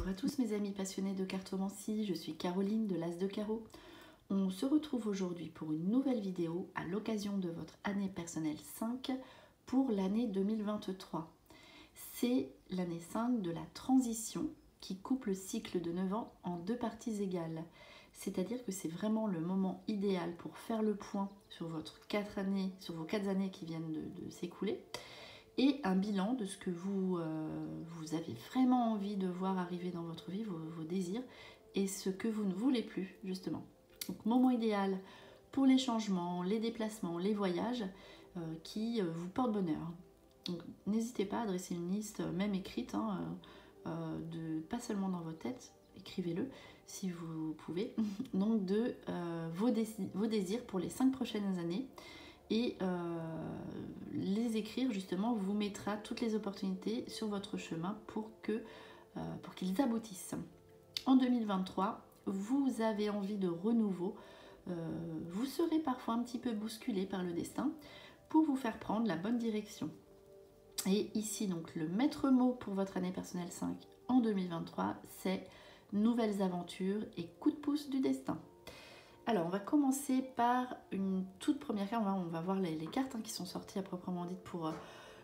Bonjour à tous mes amis passionnés de cartomancie, je suis Caroline de l'As de Carreau. On se retrouve aujourd'hui pour une nouvelle vidéo à l'occasion de votre année personnelle 5 pour l'année 2023. C'est l'année 5 de la transition qui coupe le cycle de 9 ans en deux parties égales. C'est-à-dire que c'est vraiment le moment idéal pour faire le point sur vos 4 années qui viennent de s'écouler et un bilan de ce que vous avez vraiment envie de voir arriver dans votre vie, vos désirs, et ce que vous ne voulez plus, justement. Donc, moment idéal pour les changements, les déplacements, les voyages qui vous portent bonheur. Donc, n'hésitez pas à dresser une liste, même écrite, pas seulement dans votre tête, écrivez-le si vous pouvez, donc de vos désirs pour les 5 prochaines années. Et les écrire justement vous mettra toutes les opportunités sur votre chemin pour qu'ils aboutissent. En 2023, vous avez envie de renouveau, vous serez parfois un petit peu bousculé par le destin pour vous faire prendre la bonne direction. Et ici donc le maître mot pour votre année personnelle 5 en 2023, c'est nouvelles aventures et coup de pouce du destin. Alors, on va commencer par une toute première carte. On va voir les cartes qui sont sorties à proprement dit pour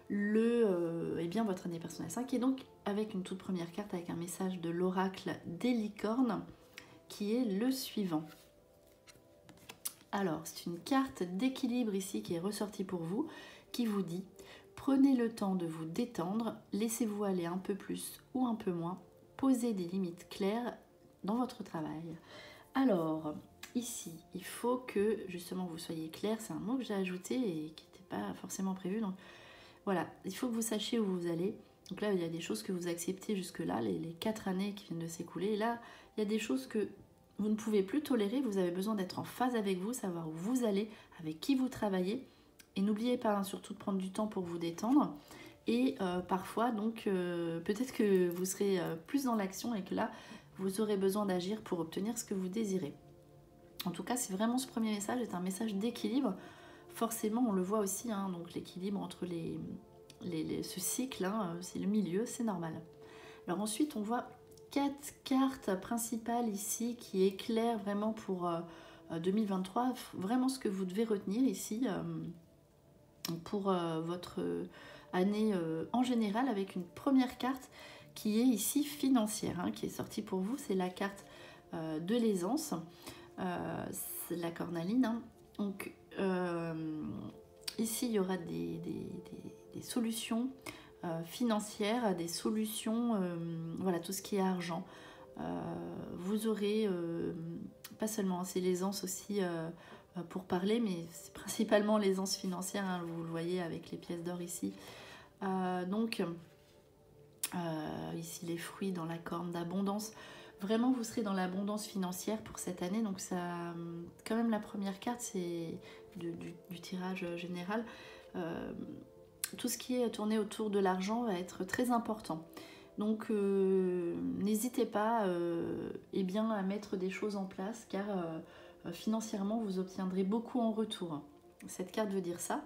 votre année personnelle 5. Et donc, avec une toute première carte, avec un message de l'oracle des licornes, qui est le suivant. Alors, c'est une carte d'équilibre ici qui est ressortie pour vous, qui vous dit « Prenez le temps de vous détendre, laissez-vous aller un peu plus ou un peu moins, posez des limites claires dans votre travail. » Alors, ici, il faut que justement vous soyez clair, c'est un mot que j'ai ajouté et qui n'était pas forcément prévu. Donc voilà, il faut que vous sachiez où vous allez. Donc là, il y a des choses que vous acceptez jusque-là, les 4 années qui viennent de s'écouler. Et là, il y a des choses que vous ne pouvez plus tolérer. Vous avez besoin d'être en phase avec vous, savoir où vous allez, avec qui vous travaillez. Et n'oubliez pas surtout de prendre du temps pour vous détendre. Et parfois, donc, peut-être que vous serez plus dans l'action et que là, vous aurez besoin d'agir pour obtenir ce que vous désirez. En tout cas, c'est vraiment ce premier message, c'est un message d'équilibre. Forcément, on le voit aussi, donc l'équilibre entre ce cycle, c'est le milieu, c'est normal. Alors ensuite, on voit 4 cartes principales ici qui éclairent vraiment pour 2023, vraiment ce que vous devez retenir ici pour votre année en général, avec une première carte qui est ici financière, qui est sortie pour vous, c'est la carte de l'aisance. C'est la cornaline. Donc ici il y aura des solutions financières, des solutions, voilà, tout ce qui est argent. Vous aurez pas seulement, c'est l'aisance aussi pour parler, mais c'est principalement l'aisance financière, vous le voyez avec les pièces d'or ici. Ici les fruits dans la corne d'abondance. Vraiment, vous serez dans l'abondance financière pour cette année. Donc, ça, quand même, la première carte, c'est du tirage général. Tout ce qui est tourné autour de l'argent va être très important. Donc, n'hésitez pas à mettre des choses en place, car financièrement, vous obtiendrez beaucoup en retour. Cette carte veut dire ça.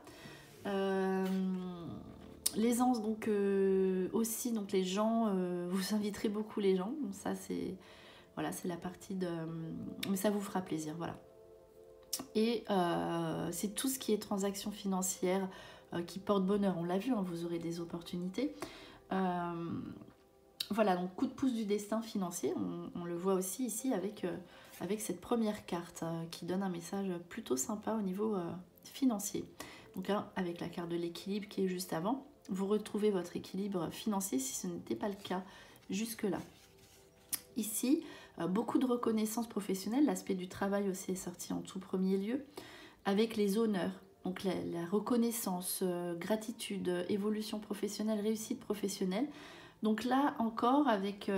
L'aisance, donc aussi, donc les gens, vous inviterez beaucoup les gens. Donc ça, c'est la partie de... Mais ça vous fera plaisir, voilà. Et c'est tout ce qui est transactions financières qui porte bonheur. On l'a vu, vous aurez des opportunités. Voilà, donc coup de pouce du destin financier. On le voit aussi ici avec cette première carte qui donne un message plutôt sympa au niveau financier. Donc avec la carte de l'équilibre qui est juste avant. Vous retrouvez votre équilibre financier si ce n'était pas le cas jusque-là. Ici, beaucoup de reconnaissance professionnelle, l'aspect du travail aussi est sorti en tout premier lieu, avec les honneurs, donc la reconnaissance, gratitude, évolution professionnelle, réussite professionnelle. Donc là encore, avec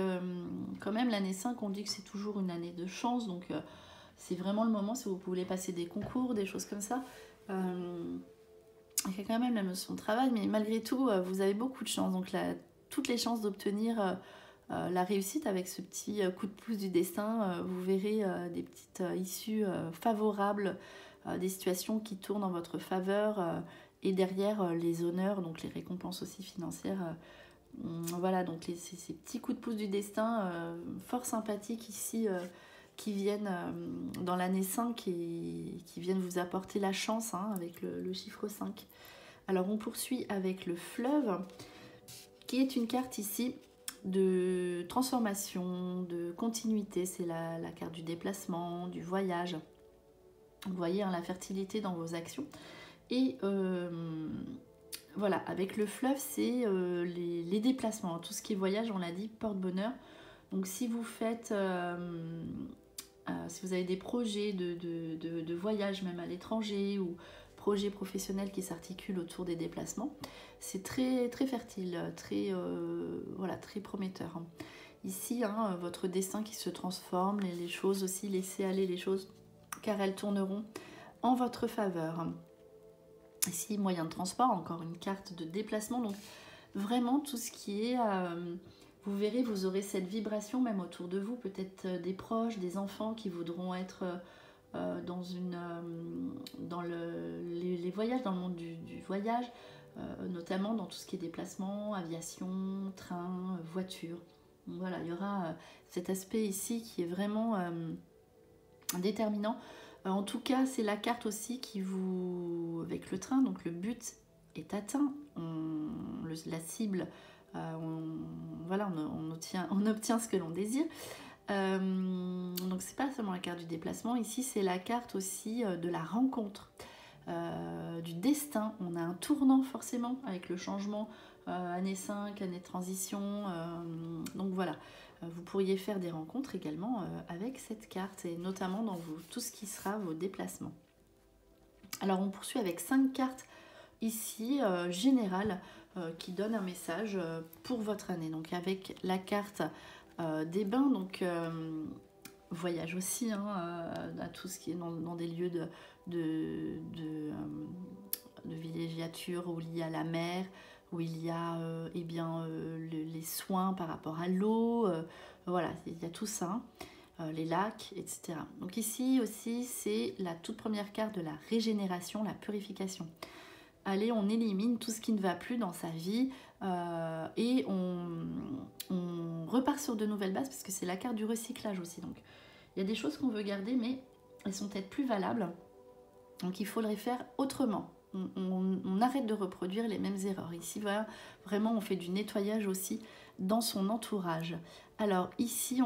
quand même l'année 5, on dit que c'est toujours une année de chance, donc c'est vraiment le moment si vous voulez passer des concours, des choses comme ça. Il y a quand même la notion de travail, mais malgré tout, vous avez beaucoup de chance. Donc toutes les chances d'obtenir la réussite avec ce petit coup de pouce du destin, vous verrez des petites issues favorables, des situations qui tournent en votre faveur, et derrière les honneurs, donc les récompenses aussi financières, Voilà, donc ces petits coups de pouce du destin fort sympathiques ici qui viennent dans l'année 5 et qui viennent vous apporter la chance hein, avec le chiffre 5. Alors on poursuit avec le fleuve qui est une carte ici de transformation, de continuité. C'est la carte du déplacement, du voyage. Vous voyez hein, la fertilité dans vos actions. Et voilà, avec le fleuve, c'est les déplacements. Tout ce qui est voyage, on l'a dit, porte-bonheur. Donc si vous faites, si vous avez des projets de voyage, même à l'étranger, ou projets professionnels qui s'articulent autour des déplacements, c'est très, très fertile, très, voilà, très prometteur. Hein. Ici, hein, votre destin qui se transforme, les choses aussi, laissez aller les choses, car elles tourneront en votre faveur. Ici, moyen de transport, encore une carte de déplacement. Donc, vraiment, tout ce qui est... vous verrez, vous aurez cette vibration même autour de vous. Peut-être des proches, des enfants qui voudront être dans les voyages, dans le monde du voyage. Notamment dans tout ce qui est déplacement, aviation, train, voiture. Donc, voilà, il y aura cet aspect ici qui est vraiment déterminant. En tout cas, c'est la carte aussi qui vous... avec le train, donc le but est atteint, la cible, voilà, on obtient ce que l'on désire. Donc c'est pas seulement la carte du déplacement, ici c'est la carte aussi de la rencontre, du destin. On a un tournant forcément avec le changement, année 5, année de transition, donc voilà. Vous pourriez faire des rencontres également avec cette carte et notamment dans tout ce qui sera vos déplacements. Alors on poursuit avec 5 cartes ici générales qui donnent un message pour votre année. Donc avec la carte des bains, donc voyage aussi, hein, à tout ce qui est dans des lieux de villégiature où il y a la mer, où il y a eh bien, les soins par rapport à l'eau, voilà, il y a tout ça, les lacs, etc. Donc ici aussi, c'est la toute première carte de la régénération, la purification. Allez, on élimine tout ce qui ne va plus dans sa vie et on repart sur de nouvelles bases parce que c'est la carte du recyclage aussi. Donc il y a des choses qu'on veut garder, mais elles sont peut-être plus valables. Donc il faudrait faire autrement. On arrête de reproduire les mêmes erreurs. Ici, voilà, vraiment, on fait du nettoyage aussi dans son entourage. Alors ici,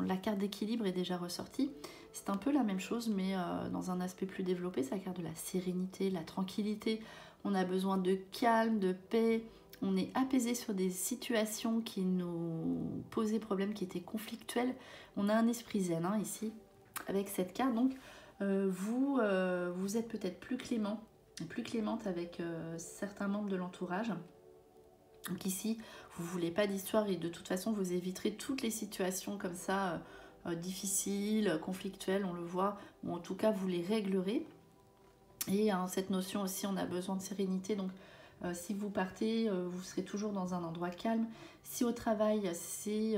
la carte d'équilibre est déjà ressortie. C'est un peu la même chose, mais dans un aspect plus développé. C'est la carte de la sérénité, la tranquillité. On a besoin de calme, de paix. On est apaisé sur des situations qui nous posaient problème, qui étaient conflictuelles. On a un esprit zen hein, ici, avec cette carte. Donc, vous êtes peut-être plus clémente avec certains membres de l'entourage. Donc ici, vous ne voulez pas d'histoire et de toute façon, vous éviterez toutes les situations comme ça, difficiles, conflictuelles, on le voit, ou en tout cas, vous les réglerez. Et hein, cette notion aussi, on a besoin de sérénité, donc si vous partez, vous serez toujours dans un endroit calme. Si au travail, c'est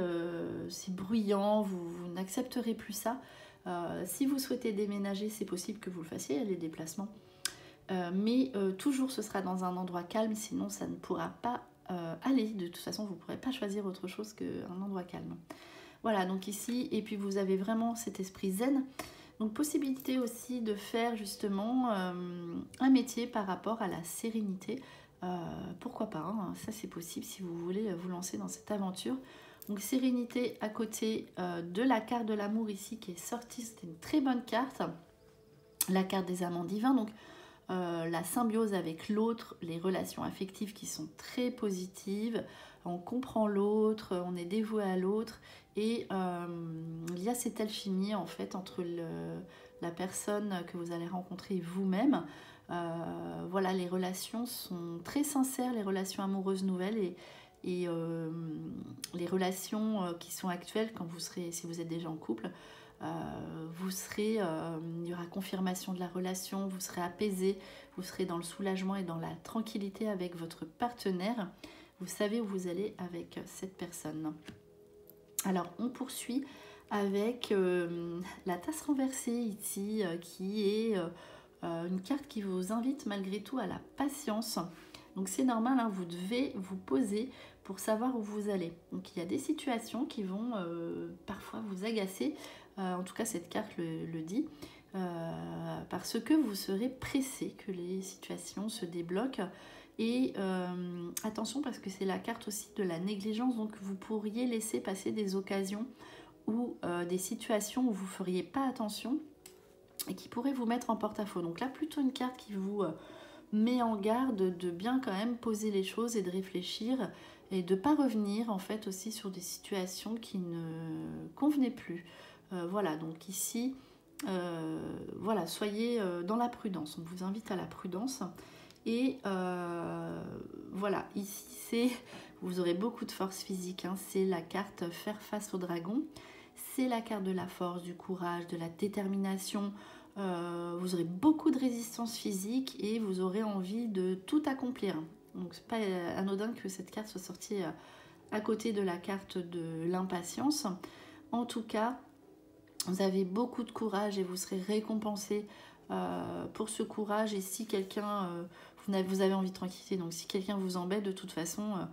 bruyant, vous n'accepterez plus ça. Si vous souhaitez déménager, c'est possible que vous le fassiez, les déplacements. Mais toujours ce sera dans un endroit calme, sinon ça ne pourra pas aller. De toute façon, vous ne pourrez pas choisir autre chose qu'un endroit calme. Voilà, donc ici, et puis vous avez vraiment cet esprit zen. Donc possibilité aussi de faire justement un métier par rapport à la sérénité. Pourquoi pas, hein, ça c'est possible si vous voulez vous lancer dans cette aventure. Donc sérénité à côté de la carte de l'amour ici qui est sortie, c'était une très bonne carte. La carte des amants divins, donc la symbiose avec l'autre, les relations affectives qui sont très positives, on comprend l'autre, on est dévoué à l'autre et il y a cette alchimie en fait entre la personne que vous allez rencontrer et vous-même. Voilà, les relations sont très sincères, les relations amoureuses nouvelles et les relations qui sont actuelles quand vous serez, si vous êtes déjà en couple, vous serez, il y aura confirmation de la relation, vous serez apaisé, vous serez dans le soulagement et dans la tranquillité avec votre partenaire. Vous savez où vous allez avec cette personne. Alors on poursuit avec la tasse renversée ici, qui est une carte qui vous invite malgré tout à la patience. Donc c'est normal, hein, vous devez vous poser pour savoir où vous allez. Donc il y a des situations qui vont parfois vous agacer, en tout cas cette carte le dit, parce que vous serez pressé que les situations se débloquent. Et attention, parce que c'est la carte aussi de la négligence, donc vous pourriez laisser passer des occasions ou des situations où vous ne feriez pas attention et qui pourraient vous mettre en porte-à-faux. Donc là, plutôt une carte qui vous met en garde de bien quand même poser les choses et de réfléchir et de ne pas revenir en fait aussi sur des situations qui ne convenaient plus. Voilà, donc ici, voilà, soyez dans la prudence. On vous invite à la prudence. Et voilà, ici, vous aurez beaucoup de force physique, hein, c'est la carte faire face au dragon. C'est la carte de la force, du courage, de la détermination. Vous aurez beaucoup de résistance physique et vous aurez envie de tout accomplir. Donc c'est pas anodin que cette carte soit sortie à côté de la carte de l'impatience. En tout cas, vous avez beaucoup de courage et vous serez récompensé pour ce courage. Et si quelqu'un, vous avez envie de tranquillité, donc si quelqu'un vous embête, de toute façon,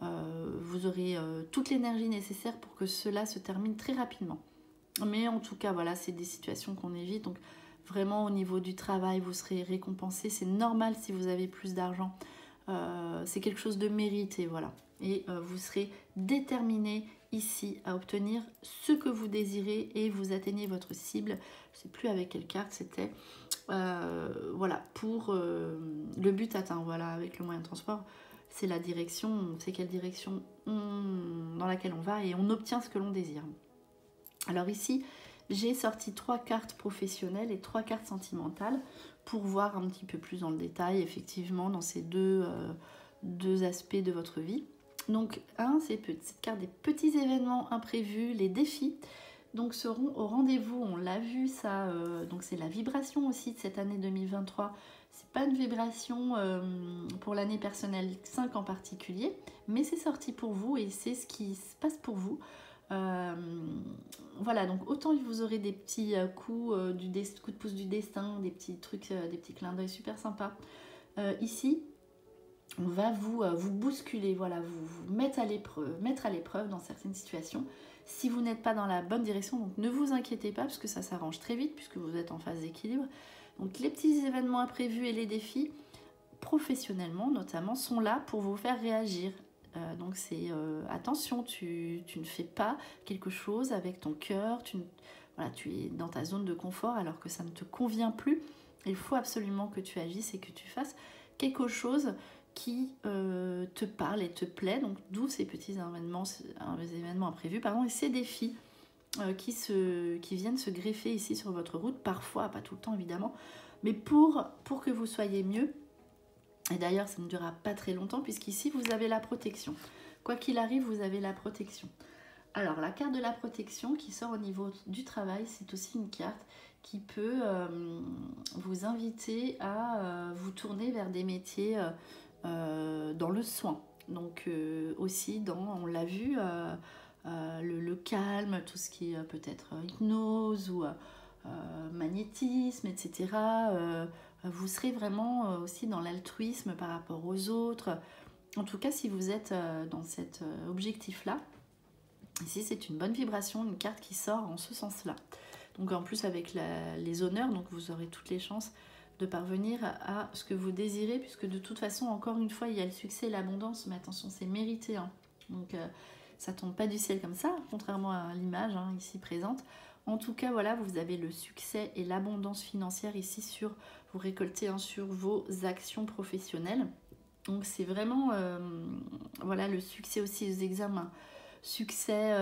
vous aurez toute l'énergie nécessaire pour que cela se termine très rapidement. Mais en tout cas, voilà, c'est des situations qu'on évite. Donc vraiment au niveau du travail, vous serez récompensé. C'est normal si vous avez plus d'argent. C'est quelque chose de mérité, voilà. Et vous serez déterminé ici à obtenir ce que vous désirez et vous atteignez votre cible. Je ne sais plus avec quelle carte c'était. Voilà, pour le but atteint, voilà, avec le moyen de transport. C'est la direction, on sait quelle direction dans laquelle on va et on obtient ce que l'on désire. Alors ici, j'ai sorti 3 cartes professionnelles et 3 cartes sentimentales pour voir un petit peu plus dans le détail, effectivement, dans ces deux aspects de votre vie. Donc, c'est cette carte des petits événements imprévus, les défis, donc seront au rendez-vous. On l'a vu, ça, donc c'est la vibration aussi de cette année 2023. C'est pas une vibration pour l'année personnelle 5 en particulier, mais c'est sorti pour vous et c'est ce qui se passe pour vous. Voilà, donc autant vous aurez des petits coups de pouce du destin, des petits trucs, des petits clins d'œil super sympas. Ici, on va vous bousculer, voilà, vous mettre à l'épreuve dans certaines situations. Si vous n'êtes pas dans la bonne direction, donc ne vous inquiétez pas parce que ça s'arrange très vite puisque vous êtes en phase d'équilibre. Donc les petits événements imprévus et les défis, professionnellement notamment, sont là pour vous faire réagir. Donc c'est attention, tu ne fais pas quelque chose avec ton cœur, tu es dans ta zone de confort alors que ça ne te convient plus. Il faut absolument que tu agisses et que tu fasses quelque chose qui te parle et te plaît. Donc d'où ces petits événements imprévus, et ces défis qui viennent se greffer ici sur votre route, parfois, pas tout le temps évidemment, mais pour que vous soyez mieux. Et d'ailleurs, ça ne durera pas très longtemps puisqu'ici, vous avez la protection. Quoi qu'il arrive, vous avez la protection. Alors, la carte de la protection qui sort au niveau du travail, c'est aussi une carte qui peut vous inviter à vous tourner vers des métiers dans le soin. Donc, aussi on l'a vu, le calme, tout ce qui est peut-être hypnose ou magnétisme, etc. Vous serez vraiment aussi dans l'altruisme par rapport aux autres. En tout cas, si vous êtes dans cet objectif-là, ici c'est une bonne vibration, une carte qui sort en ce sens-là. Donc en plus avec les honneurs, donc vous aurez toutes les chances de parvenir à ce que vous désirez, puisque de toute façon, encore une fois, il y a le succès et l'abondance, mais attention, c'est mérité. Hein. Donc ça tombe pas du ciel comme ça, contrairement à l'image ici présente. En tout cas, voilà, vous avez le succès et l'abondance financière ici vous récoltez sur vos actions professionnelles. Donc c'est vraiment, voilà, le succès aussi aux examens. Succès,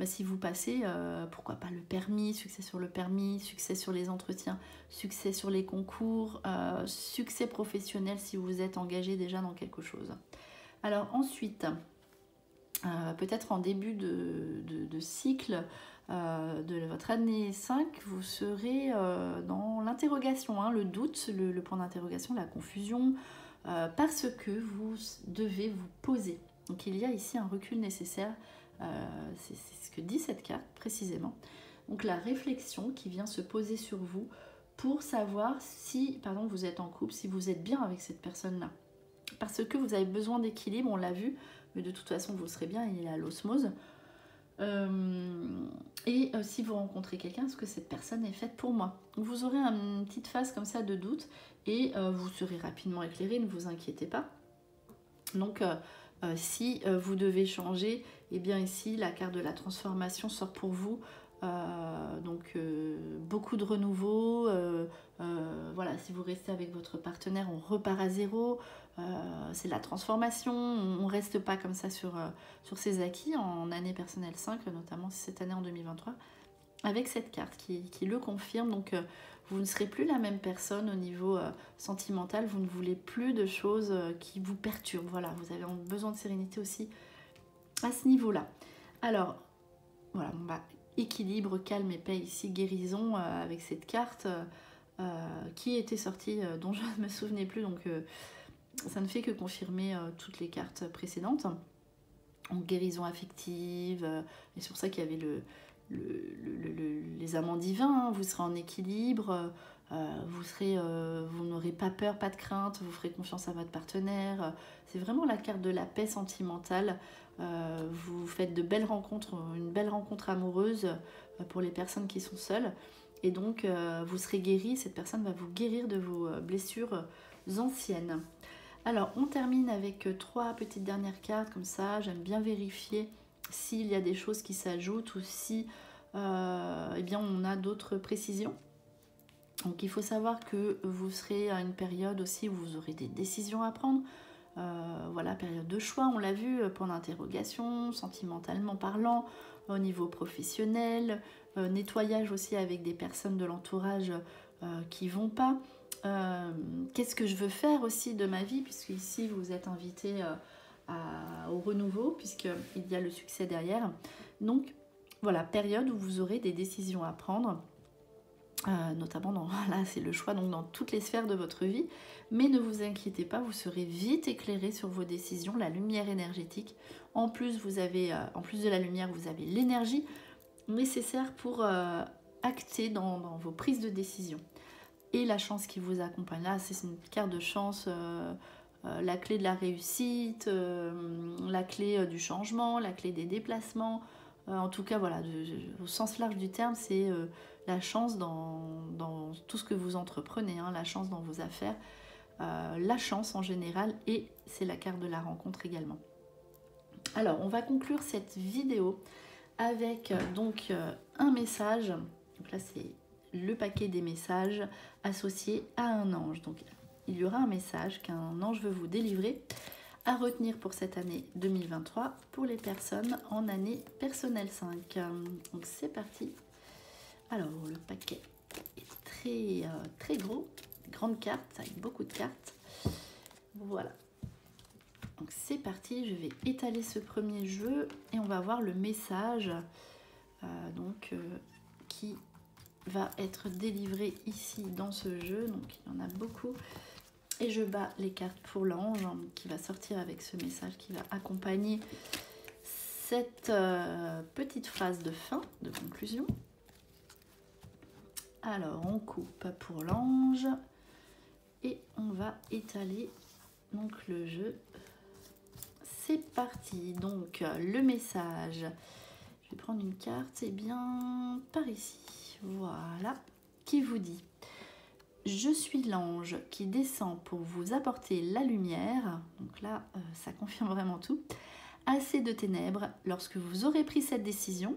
si vous passez, pourquoi pas le permis, succès sur le permis, succès sur les entretiens, succès sur les concours, succès professionnel si vous êtes engagé déjà dans quelque chose. Alors ensuite, peut-être en début de cycle de votre année 5, vous serez dans l'interrogation, le doute, le point d'interrogation, la confusion, parce que vous devez vous poser. Donc il y a ici un recul nécessaire, c'est ce que dit cette carte précisément. Donc la réflexion qui vient se poser sur vous pour savoir si, vous êtes en couple, si vous êtes bien avec cette personne-là. parce que vous avez besoin d'équilibre, on l'a vu, mais de toute façon vous serez bien, il est à l'osmose. Si vous rencontrez quelqu'un, est-ce que cette personne est faite pour moi? Vous aurez une petite phase comme ça de doute et vous serez rapidement éclairé, ne vous inquiétez pas. Donc si vous devez changer, et bien ici la carte de la transformation sort pour vous. Beaucoup de renouveau, voilà, si vous restez avec votre partenaire, on repart à zéro, c'est la transformation, on ne reste pas comme ça sur ses acquis en année personnelle 5, notamment cette année en 2023, avec cette carte qui le confirme. Donc vous ne serez plus la même personne au niveau sentimental, vous ne voulez plus de choses qui vous perturbent, voilà, vous avez besoin de sérénité aussi à ce niveau-là. Alors, voilà, on va équilibre, calme et paix ici, guérison avec cette carte qui était sortie, dont je ne me souvenais plus, donc ça ne fait que confirmer toutes les cartes précédentes. En guérison affective, et c'est pour ça qu'il y avait les amants divins, hein, vous serez en équilibre, vous n'aurez pas peur, pas de crainte, vous ferez confiance à votre partenaire, c'est vraiment la carte de la paix sentimentale. Vous faites de belles rencontres, une belle rencontre amoureuse pour les personnes qui sont seules, et donc vous serez guéri, cette personne va vous guérir de vos blessures anciennes. Alors on termine avec 3 petites dernières cartes comme ça, j'aime bien vérifier s'il y a des choses qui s'ajoutent ou si eh bien, on a d'autres précisions. Donc il faut savoir que vous serez à une période aussi où vous aurez des décisions à prendre. Voilà, période de choix, on l'a vu, point d'interrogation, sentimentalement parlant, au niveau professionnel, nettoyage aussi avec des personnes de l'entourage qui vont pas. Qu'est-ce que je veux faire aussi de ma vie, puisque ici vous êtes invité au renouveau, puisqu'il y a le succès derrière. Donc voilà, période où vous aurez des décisions à prendre. Notamment là c'est le choix donc dans toutes les sphères de votre vie, mais ne vous inquiétez pas, vous serez vite éclairé sur vos décisions, la lumière énergétique. En plus en plus de la lumière, vous avez l'énergie nécessaire pour acter dans vos prises de décision. Et la chance qui vous accompagne là, c'est une carte de chance, la clé de la réussite, la clé du changement, la clé des déplacements. En tout cas, voilà, au sens large du terme, c'est la chance dans tout ce que vous entreprenez, hein, la chance dans vos affaires, la chance en général, et c'est la carte de la rencontre également. Alors, on va conclure cette vidéo avec un message. Donc là, c'est le paquet des messages associés à un ange. Donc, il y aura un message qu'un ange veut vous délivrer à retenir pour cette année 2023 pour les personnes en année personnelle 5. Donc c'est parti. Alors le paquet est très gros, grande carte avec beaucoup de cartes. Voilà. Donc c'est parti, je vais étaler ce premier jeu et on va voir le message qui va être délivré ici dans ce jeu. Donc il y en a beaucoup. Et je bats les cartes pour l'ange qui va sortir avec ce message qui va accompagner cette petite phrase de fin, de conclusion. Alors on coupe pour l'ange et on va étaler donc le jeu. C'est parti. Donc le message, je vais prendre une carte, et bien par ici. Voilà, qui vous dit: je suis l'ange qui descend pour vous apporter la lumière. Donc là, ça confirme vraiment tout. Assez de ténèbres, lorsque vous aurez pris cette décision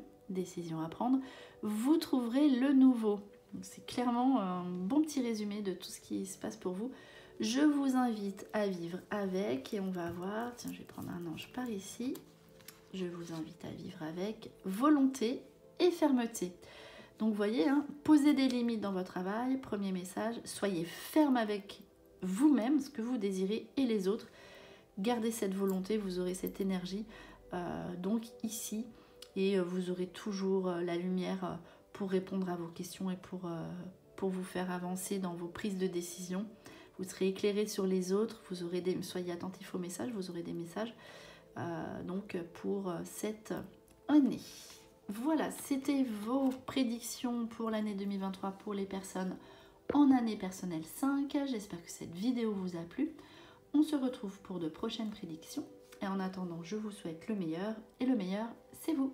à prendre, vous trouverez le nouveau. C'est clairement un bon petit résumé de tout ce qui se passe pour vous. Je vous invite à vivre avec, et on va voir, tiens, je vais prendre un ange par ici. Je vous invite à vivre avec volonté et fermeté. Donc vous voyez, hein, posez des limites dans votre travail, premier message, soyez ferme avec vous-même, ce que vous désirez, et les autres. Gardez cette volonté, vous aurez cette énergie donc ici, et vous aurez toujours la lumière pour répondre à vos questions et pour vous faire avancer dans vos prises de décision. Vous serez éclairé sur les autres, soyez attentifs aux messages, vous aurez des messages donc pour cette année. Voilà, c'était vos prédictions pour l'année 2023 pour les personnes en année personnelle 5. J'espère que cette vidéo vous a plu. On se retrouve pour de prochaines prédictions. Et en attendant, je vous souhaite le meilleur. Et le meilleur, c'est vous.